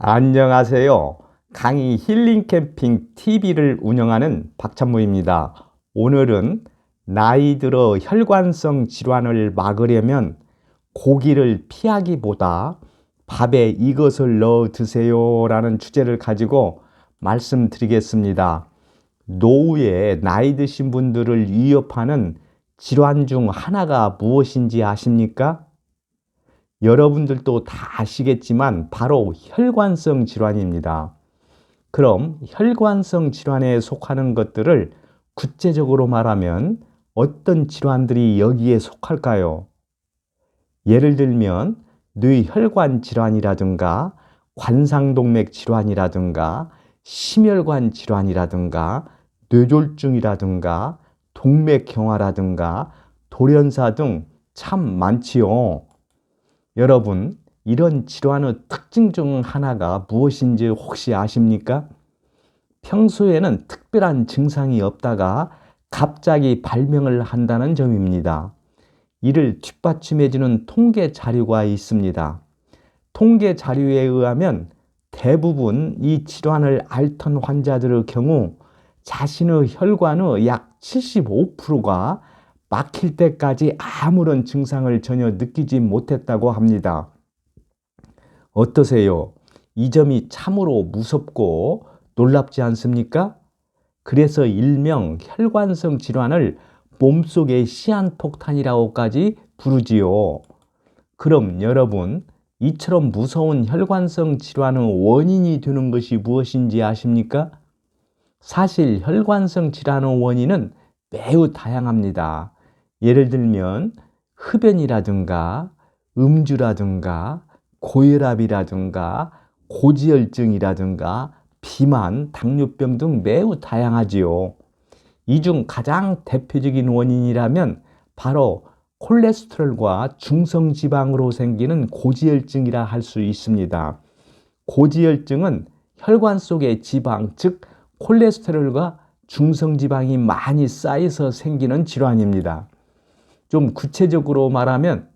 안녕하세요. 강의 힐링 캠핑 TV를 운영하는 박찬무입니다. 오늘은 나이 들어 혈관성 질환을 막으려면 고기를 피하기보다 밥에 이것을 넣어 드세요 라는 주제를 가지고 말씀드리겠습니다. 노후에 나이 드신 분들을 위협하는 질환 중 하나가 무엇인지 아십니까? 여러분들도 다 아시겠지만 바로 혈관성 질환입니다. 그럼 혈관성 질환에 속하는 것들을 구체적으로 말하면 어떤 질환들이 여기에 속할까요? 예를 들면 뇌혈관 질환이라든가 관상동맥 질환이라든가 심혈관 질환이라든가 뇌졸중이라든가 동맥경화라든가 돌연사 등 참 많지요. 여러분, 이런 질환의 특징 중 하나가 무엇인지 혹시 아십니까? 평소에는 특별한 증상이 없다가 갑자기 발명을 한다는 점입니다. 이를 뒷받침해주는 통계 자료가 있습니다. 통계 자료에 의하면 대부분 이 질환을 앓던 환자들의 경우 자신의 혈관의 약 75%가 막힐 때까지 아무런 증상을 전혀 느끼지 못했다고 합니다. 어떠세요? 이 점이 참으로 무섭고 놀랍지 않습니까? 그래서 일명 혈관성 질환을 몸속의 시한폭탄이라고까지 부르지요. 그럼 여러분, 이처럼 무서운 혈관성 질환의 원인이 되는 것이 무엇인지 아십니까? 사실 혈관성 질환의 원인은 매우 다양합니다. 예를 들면 흡연이라든가 음주라든가 고혈압이라든가 고지혈증이라든가 비만, 당뇨병 등 매우 다양하지요. 이 중 가장 대표적인 원인이라면 바로 콜레스테롤과 중성지방으로 생기는 고지혈증이라 할 수 있습니다. 고지혈증은 혈관 속의 지방, 즉 콜레스테롤과 중성지방이 많이 쌓여서 생기는 질환입니다. 좀 구체적으로 말하면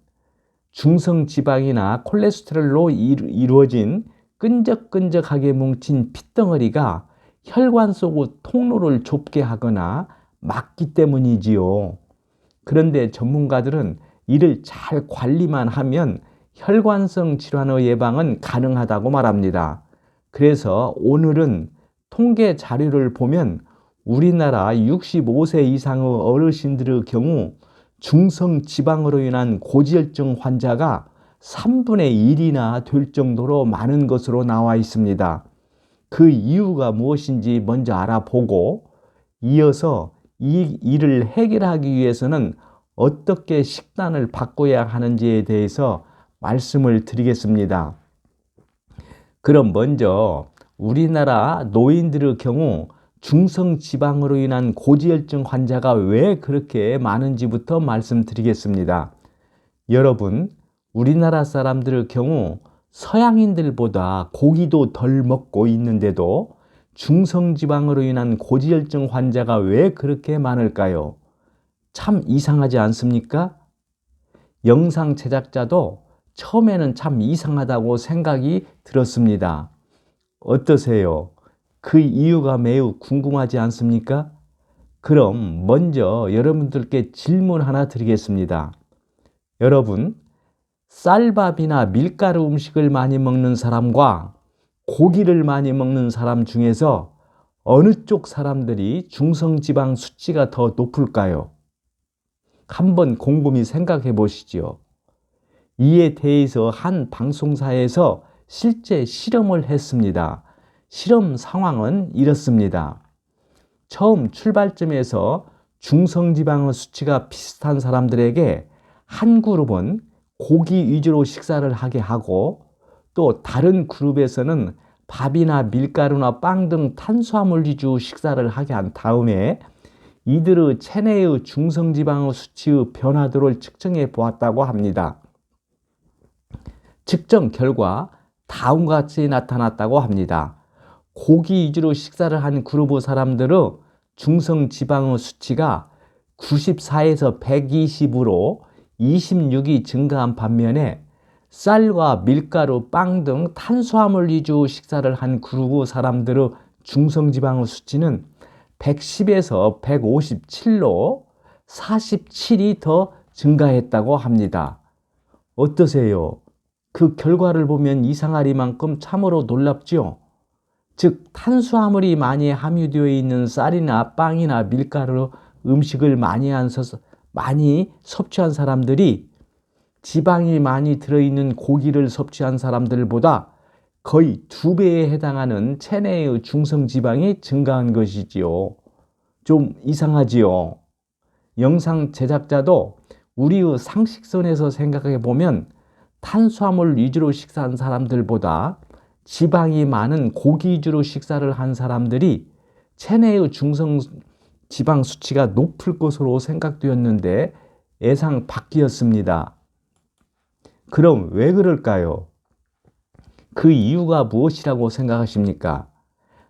중성지방이나 콜레스테롤로 이루어진 끈적끈적하게 뭉친 핏덩어리가 혈관 속의 통로를 좁게 하거나 막기 때문이지요. 그런데 전문가들은 이를 잘 관리만 하면 혈관성 질환의 예방은 가능하다고 말합니다. 그래서 오늘은 통계 자료를 보면 우리나라 65세 이상의 어르신들의 경우 중성지방으로 인한 고지혈증 환자가 3분의 1이나 될 정도로 많은 것으로 나와 있습니다. 그 이유가 무엇인지 먼저 알아보고 이어서 이 일을 해결하기 위해서는 어떻게 식단을 바꿔야 하는지에 대해서 말씀을 드리겠습니다. 그럼 먼저 우리나라 노인들의 경우 중성지방으로 인한 고지혈증 환자가 왜 그렇게 많은지부터 말씀드리겠습니다. 여러분, 우리나라 사람들의 경우 서양인들보다 고기도 덜 먹고 있는데도 중성지방으로 인한 고지혈증 환자가 왜 그렇게 많을까요? 참 이상하지 않습니까? 영상 제작자도 처음에는 참 이상하다고 생각이 들었습니다. 어떠세요? 그 이유가 매우 궁금하지 않습니까? 그럼 먼저 여러분들께 질문 하나 드리겠습니다. 여러분, 쌀밥이나 밀가루 음식을 많이 먹는 사람과 고기를 많이 먹는 사람 중에서 어느 쪽 사람들이 중성지방 수치가 더 높을까요? 한번 곰곰이 생각해 보시죠. 이에 대해서 한 방송사에서 실제 실험을 했습니다. 실험 상황은 이렇습니다. 처음 출발점에서 중성지방의 수치가 비슷한 사람들에게 한 그룹은 고기 위주로 식사를 하게 하고 또 다른 그룹에서는 밥이나 밀가루나 빵 등 탄수화물 위주 식사를 하게 한 다음에 이들의 체내의 중성지방의 수치의 변화도를 측정해 보았다고 합니다. 측정 결과 다음과 같이 나타났다고 합니다. 고기 위주로 식사를 한 그룹의 사람들의 중성지방의 수치가 94에서 120으로 26이 증가한 반면에 쌀과 밀가루, 빵 등 탄수화물 위주 식사를 한 그룹 사람들의 중성지방의 수치는 110에서 157로 47이 더 증가했다고 합니다. 어떠세요? 그 결과를 보면 이상하리만큼 참으로 놀랍죠? 즉 탄수화물이 많이 함유되어 있는 쌀이나 빵이나 밀가루 음식을 많이 섭취한 사람들이 지방이 많이 들어있는 고기를 섭취한 사람들보다 거의 2배에 해당하는 체내의 중성지방이 증가한 것이지요. 좀 이상하지요. 영상 제작자도 우리의 상식선에서 생각해 보면 탄수화물 위주로 식사한 사람들보다 지방이 많은 고기 위주로 식사를 한 사람들이 체내의 중성지방 수치가 높을 것으로 생각되었는데 예상 밖이었습니다. 그럼 왜 그럴까요? 그 이유가 무엇이라고 생각하십니까?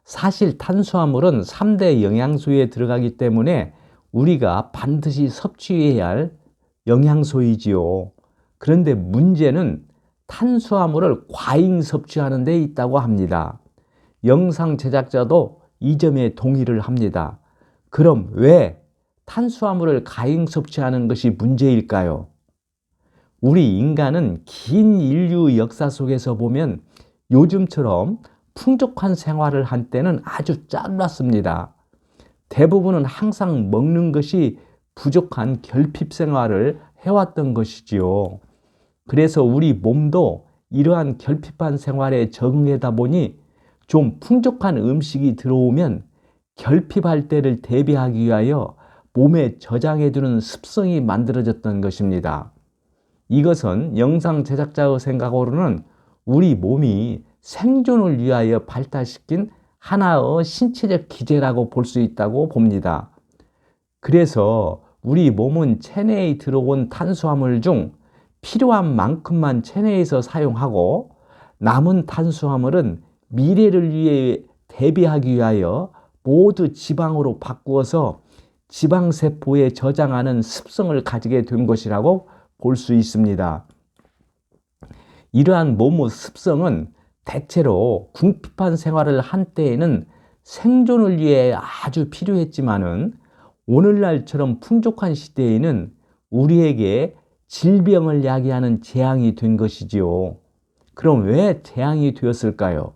사실 탄수화물은 3대 영양소에 들어가기 때문에 우리가 반드시 섭취해야 할 영양소이지요. 그런데 문제는 탄수화물을 과잉 섭취하는 데 있다고 합니다. 영상 제작자도 이 점에 동의를 합니다. 그럼 왜 탄수화물을 과잉 섭취하는 것이 문제일까요? 우리 인간은 긴 인류 역사 속에서 보면 요즘처럼 풍족한 생활을 한 때는 아주 짧았습니다. 대부분은 항상 먹는 것이 부족한 결핍 생활을 해왔던 것이지요. 그래서 우리 몸도 이러한 결핍한 생활에 적응하다 보니 좀 풍족한 음식이 들어오면 결핍할 때를 대비하기 위하여 몸에 저장해두는 습성이 만들어졌던 것입니다. 이것은 영상 제작자의 생각으로는 우리 몸이 생존을 위하여 발달시킨 하나의 신체적 기제라고 볼 수 있다고 봅니다. 그래서 우리 몸은 체내에 들어온 탄수화물 중 필요한 만큼만 체내에서 사용하고 남은 탄수화물은 미래를 위해 대비하기 위하여 모두 지방으로 바꾸어서 지방세포에 저장하는 습성을 가지게 된 것이라고 볼 수 있습니다. 이러한 몸의 습성은 대체로 궁핍한 생활을 한 때에는 생존을 위해 아주 필요했지만은 오늘날처럼 풍족한 시대에는 우리에게 질병을 야기하는 재앙이 된 것이지요. 그럼 왜 재앙이 되었을까요?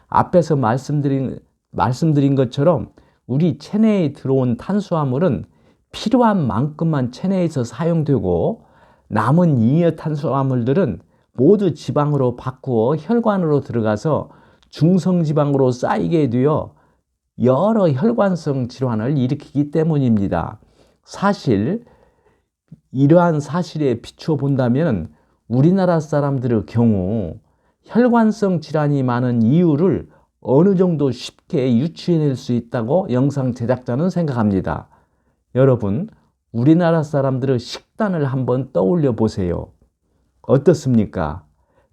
앞에서 말씀드린 것처럼 우리 체내에 들어온 탄수화물은 필요한 만큼만 체내에서 사용되고 남은 잉여 탄수화물들은 모두 지방으로 바꾸어 혈관으로 들어가서 중성지방으로 쌓이게 되어 여러 혈관성 질환을 일으키기 때문입니다. 사실 이러한 사실에 비추어 본다면 우리나라 사람들의 경우 혈관성 질환이 많은 이유를 어느 정도 쉽게 유추해낼 수 있다고 영상 제작자는 생각합니다. 여러분, 우리나라 사람들의 식단을 한번 떠올려 보세요. 어떻습니까?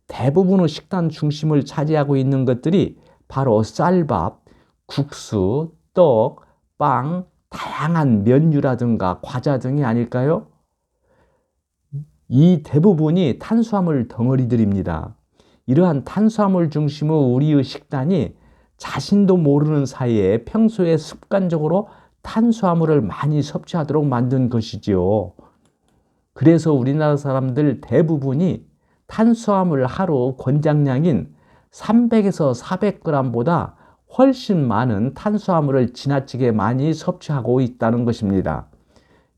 대부분의 식단 중심을 차지하고 있는 것들이 바로 쌀밥, 국수, 떡, 빵, 다양한 면류라든가 과자 등이 아닐까요? 이 대부분이 탄수화물 덩어리들입니다. 이러한 탄수화물 중심의 우리의 식단이 자신도 모르는 사이에 평소에 습관적으로 탄수화물을 많이 섭취하도록 만든 것이지요. 그래서 우리나라 사람들 대부분이 탄수화물 하루 권장량인 300에서 400g보다 훨씬 많은 탄수화물을 지나치게 많이 섭취하고 있다는 것입니다.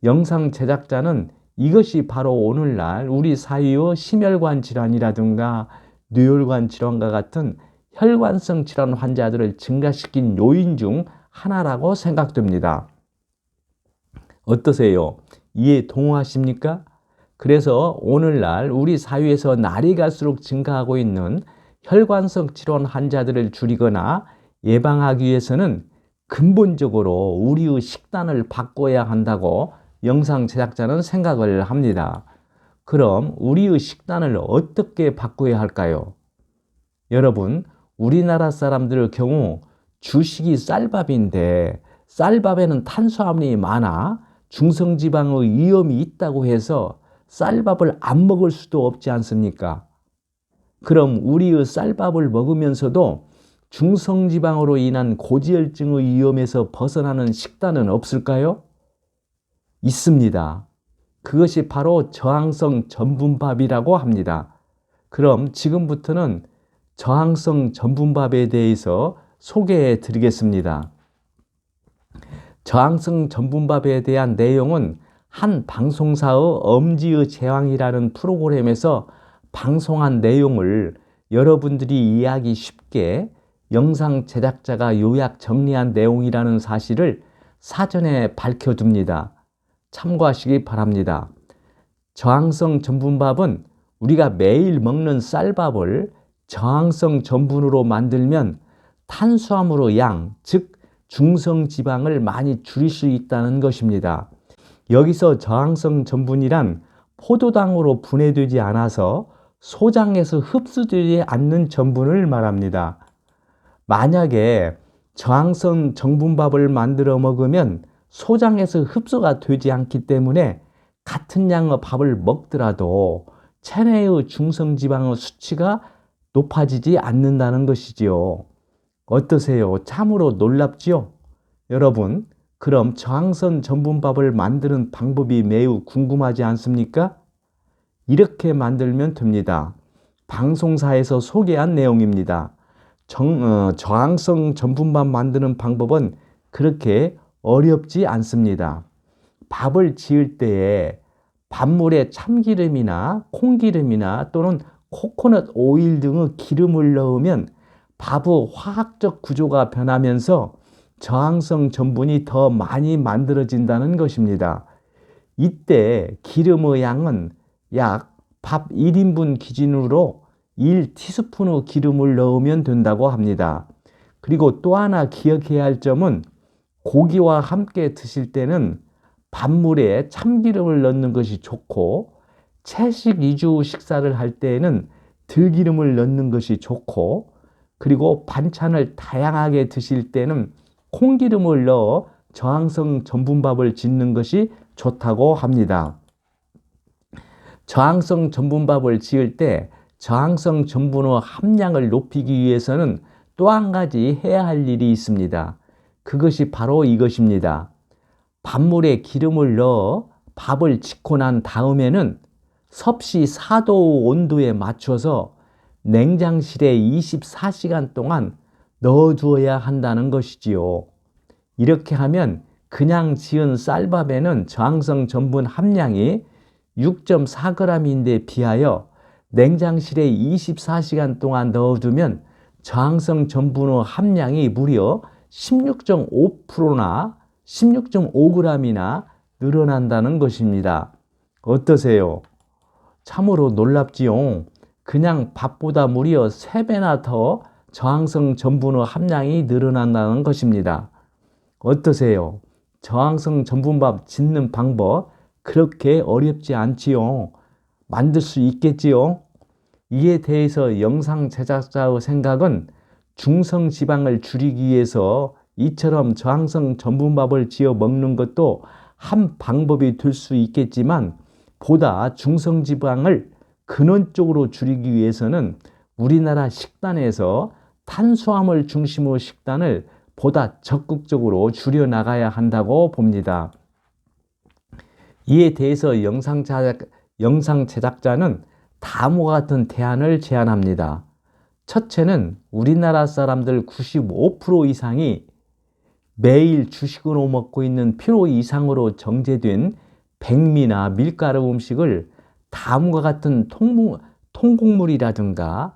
영상 제작자는 이것이 바로 오늘날 우리 사회의 심혈관 질환이라든가 뇌혈관 질환과 같은 혈관성 질환 환자들을 증가시킨 요인 중 하나라고 생각됩니다. 어떠세요? 이해 동의하십니까? 그래서 오늘날 우리 사회에서 날이 갈수록 증가하고 있는 혈관성 질환 환자들을 줄이거나 예방하기 위해서는 근본적으로 우리의 식단을 바꿔야 한다고 영상 제작자는 생각을 합니다. 그럼 우리의 식단을 어떻게 바꿔야 할까요? 여러분, 우리나라 사람들의 경우 주식이 쌀밥인데 쌀밥에는 탄수화물이 많아 중성지방의 위험이 있다고 해서 쌀밥을 안 먹을 수도 없지 않습니까? 그럼 우리의 쌀밥을 먹으면서도 중성지방으로 인한 고지혈증의 위험에서 벗어나는 식단은 없을까요? 있습니다. 그것이 바로 저항성 전분밥이라고 합니다. 그럼 지금부터는 저항성 전분밥에 대해서 소개해 드리겠습니다. 저항성 전분밥에 대한 내용은 한 방송사의 엄지의 제왕이라는 프로그램에서 방송한 내용을 여러분들이 이해하기 쉽게 영상 제작자가 요약 정리한 내용이라는 사실을 사전에 밝혀둡니다. 참고하시기 바랍니다. 저항성 전분밥은 우리가 매일 먹는 쌀밥을 저항성 전분으로 만들면 탄수화물의 양, 즉 중성지방을 많이 줄일 수 있다는 것입니다. 여기서 저항성 전분이란 포도당으로 분해되지 않아서 소장에서 흡수되지 않는 전분을 말합니다. 만약에 저항성 전분밥을 만들어 먹으면 소장에서 흡수가 되지 않기 때문에 같은 양의 밥을 먹더라도 체내의 중성지방의 수치가 높아지지 않는다는 것이지요. 어떠세요? 참으로 놀랍지요? 여러분, 그럼 저항성 전분밥을 만드는 방법이 매우 궁금하지 않습니까? 이렇게 만들면 됩니다. 방송사에서 소개한 내용입니다. 저항성 전분밥 만드는 방법은 그렇게 어렵지 않습니다. 밥을 지을 때에 밥물에 참기름이나 콩기름이나 또는 코코넛 오일 등의 기름을 넣으면 밥의 화학적 구조가 변하면서 저항성 전분이 더 많이 만들어진다는 것입니다. 이때 기름의 양은 약 밥 1인분 기준으로 1티스푼의 기름을 넣으면 된다고 합니다. 그리고 또 하나 기억해야 할 점은 고기와 함께 드실 때는 밥물에 참기름을 넣는 것이 좋고 채식 위주 식사를 할 때에는 들기름을 넣는 것이 좋고 그리고 반찬을 다양하게 드실 때는 콩기름을 넣어 저항성 전분밥을 짓는 것이 좋다고 합니다. 저항성 전분밥을 지을 때 저항성 전분의 함량을 높이기 위해서는 또 한 가지 해야 할 일이 있습니다. 그것이 바로 이것입니다. 밥물에 기름을 넣어 밥을 짓고 난 다음에는 섭씨 4도 온도에 맞춰서 냉장실에 24시간 동안 넣어두어야 한다는 것이지요. 이렇게 하면 그냥 지은 쌀밥에는 저항성 전분 함량이 6.4g인데 비하여 냉장실에 24시간 동안 넣어두면 저항성 전분의 함량이 무려 16.5%나 16.5g이나 늘어난다는 것입니다. 어떠세요? 참으로 놀랍지요? 그냥 밥보다 무려 3배나 더 저항성 전분의 함량이 늘어난다는 것입니다. 어떠세요? 저항성 전분밥 짓는 방법 그렇게 어렵지 않지요? 만들 수 있겠지요? 이에 대해서 영상 제작자의 생각은 중성지방을 줄이기 위해서 이처럼 저항성 전분밥을 지어 먹는 것도 한 방법이 될 수 있겠지만 보다 중성지방을 근원적으로 줄이기 위해서는 우리나라 식단에서 탄수화물 중심의 식단을 보다 적극적으로 줄여나가야 한다고 봅니다. 이에 대해서 영상 제작자는 다음과 같은 대안을 제안합니다. 첫째는 우리나라 사람들 95% 이상이 매일 주식으로 먹고 있는 필요 이상으로 정제된 백미나 밀가루 음식을 다음과 같은 통곡물이라든가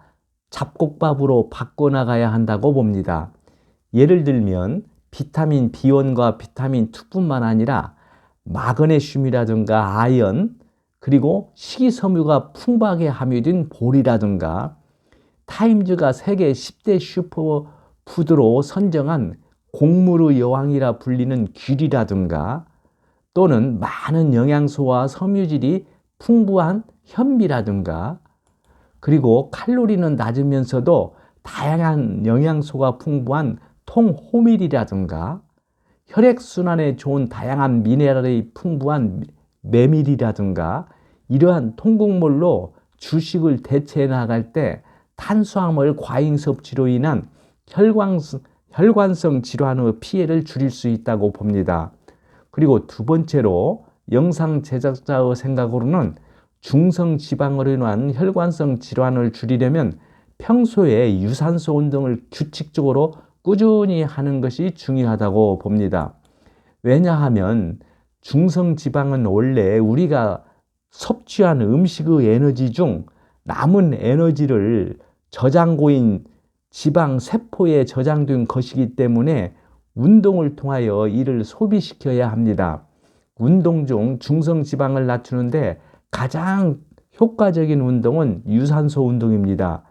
잡곡밥으로 바꿔나가야 한다고 봅니다. 예를 들면 비타민 B1과 비타민 2뿐만 아니라 마그네슘이라든가 아연, 그리고 식이섬유가 풍부하게 함유된 보리라든가 타임즈가 세계 10대 슈퍼푸드로 선정한 곡물의 여왕이라 불리는 귤이라든가 또는 많은 영양소와 섬유질이 풍부한 현미라든가 그리고 칼로리는 낮으면서도 다양한 영양소가 풍부한 통호밀이라든가 혈액순환에 좋은 다양한 미네랄이 풍부한 메밀이라든가 이러한 통곡물로 주식을 대체해 나갈 때 탄수화물 과잉 섭취로 인한 혈관성 질환의 피해를 줄일 수 있다고 봅니다. 그리고 두 번째로 영상 제작자의 생각으로는 중성 지방으로 인한 혈관성 질환을 줄이려면 평소에 유산소 운동을 규칙적으로 꾸준히 하는 것이 중요하다고 봅니다. 왜냐하면 중성 지방은 원래 우리가 섭취한 음식의 에너지 중 남은 에너지를 저장고인 지방 세포에 저장된 것이기 때문에 운동을 통하여 이를 소비시켜야 합니다. 운동 중 중성 지방을 낮추는데 가장 효과적인 운동은 유산소 운동입니다.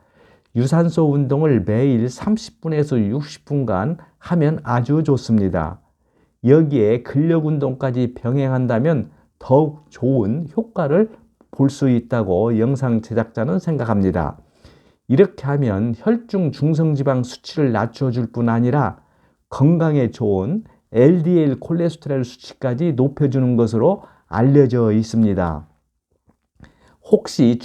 유산소 운동을 매일 30분에서 60분간 하면 아주 좋습니다. 여기에 근력 운동까지 병행한다면 더욱 좋은 효과를 볼 수 있다고 영상 제작자는 생각합니다. 이렇게 하면 혈중 중성지방 수치를 낮춰줄 뿐 아니라 건강에 좋은 LDL 콜레스테롤 수치까지 높여주는 것으로 알려져 있습니다. 혹시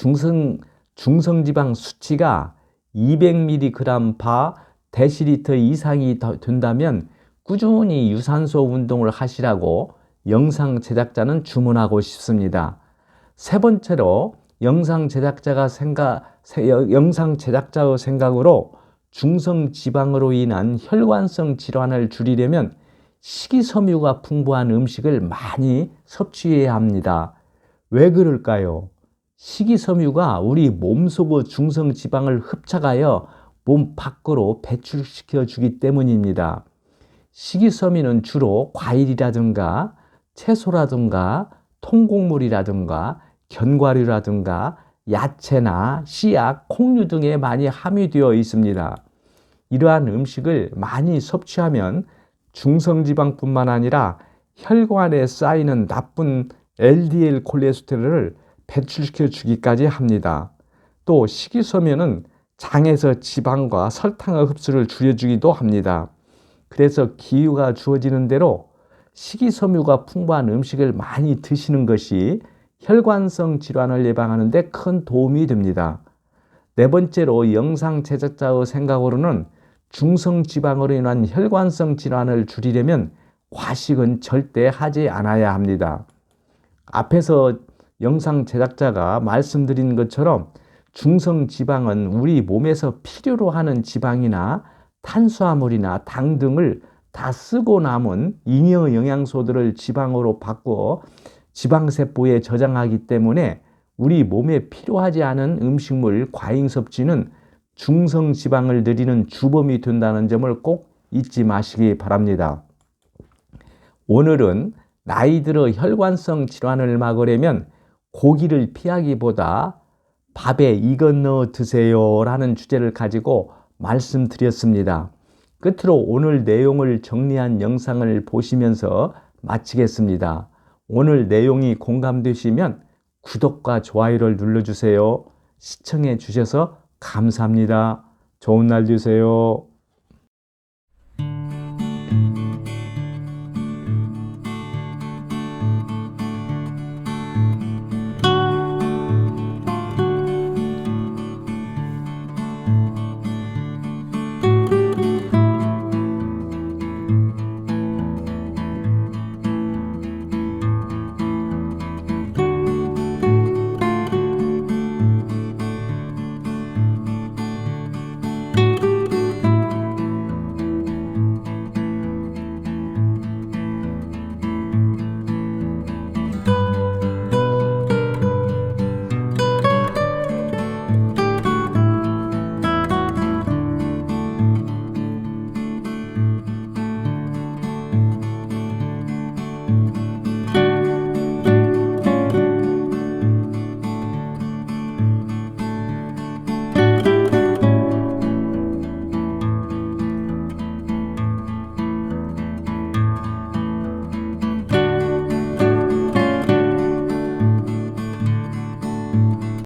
중성지방 수치가 200mg/dL 이상이 된다면 꾸준히 유산소 운동을 하시라고 영상 제작자는 주문하고 싶습니다. 세 번째로 영상 제작자의 생각으로 중성 지방으로 인한 혈관성 질환을 줄이려면 식이섬유가 풍부한 음식을 많이 섭취해야 합니다. 왜 그럴까요? 식이섬유가 우리 몸속의 중성 지방을 흡착하여 몸 밖으로 배출시켜 주기 때문입니다. 식이섬유는 주로 과일이라든가 채소라든가 통곡물이라든가 견과류라든가 야채나 씨앗, 콩류 등에 많이 함유되어 있습니다. 이러한 음식을 많이 섭취하면 중성지방뿐만 아니라 혈관에 쌓이는 나쁜 LDL 콜레스테롤을 배출시켜 주기까지 합니다. 또 식이섬유는 장에서 지방과 설탕의 흡수를 줄여주기도 합니다. 그래서 기후가 주어지는 대로 식이섬유가 풍부한 음식을 많이 드시는 것이 혈관성 질환을 예방하는 데 큰 도움이 됩니다. 네 번째로 영상 제작자의 생각으로는 중성지방으로 인한 혈관성 질환을 줄이려면 과식은 절대 하지 않아야 합니다. 앞에서 영상 제작자가 말씀드린 것처럼 중성지방은 우리 몸에서 필요로 하는 지방이나 탄수화물이나 당 등을 다 쓰고 남은 잉여 영양소들을 지방으로 바꾸어 지방세포에 저장하기 때문에 우리 몸에 필요하지 않은 음식물 과잉 섭취는 중성지방을 늘리는 주범이 된다는 점을 꼭 잊지 마시기 바랍니다. 오늘은 나이 들어 혈관성 질환을 막으려면 고기를 피하기보다 밥에 이것 넣어 드세요 라는 주제를 가지고 말씀드렸습니다. 끝으로 오늘 내용을 정리한 영상을 보시면서 마치겠습니다. 오늘 내용이 공감되시면 구독과 좋아요를 눌러주세요. 시청해 주셔서 감사합니다. 좋은 날 되세요.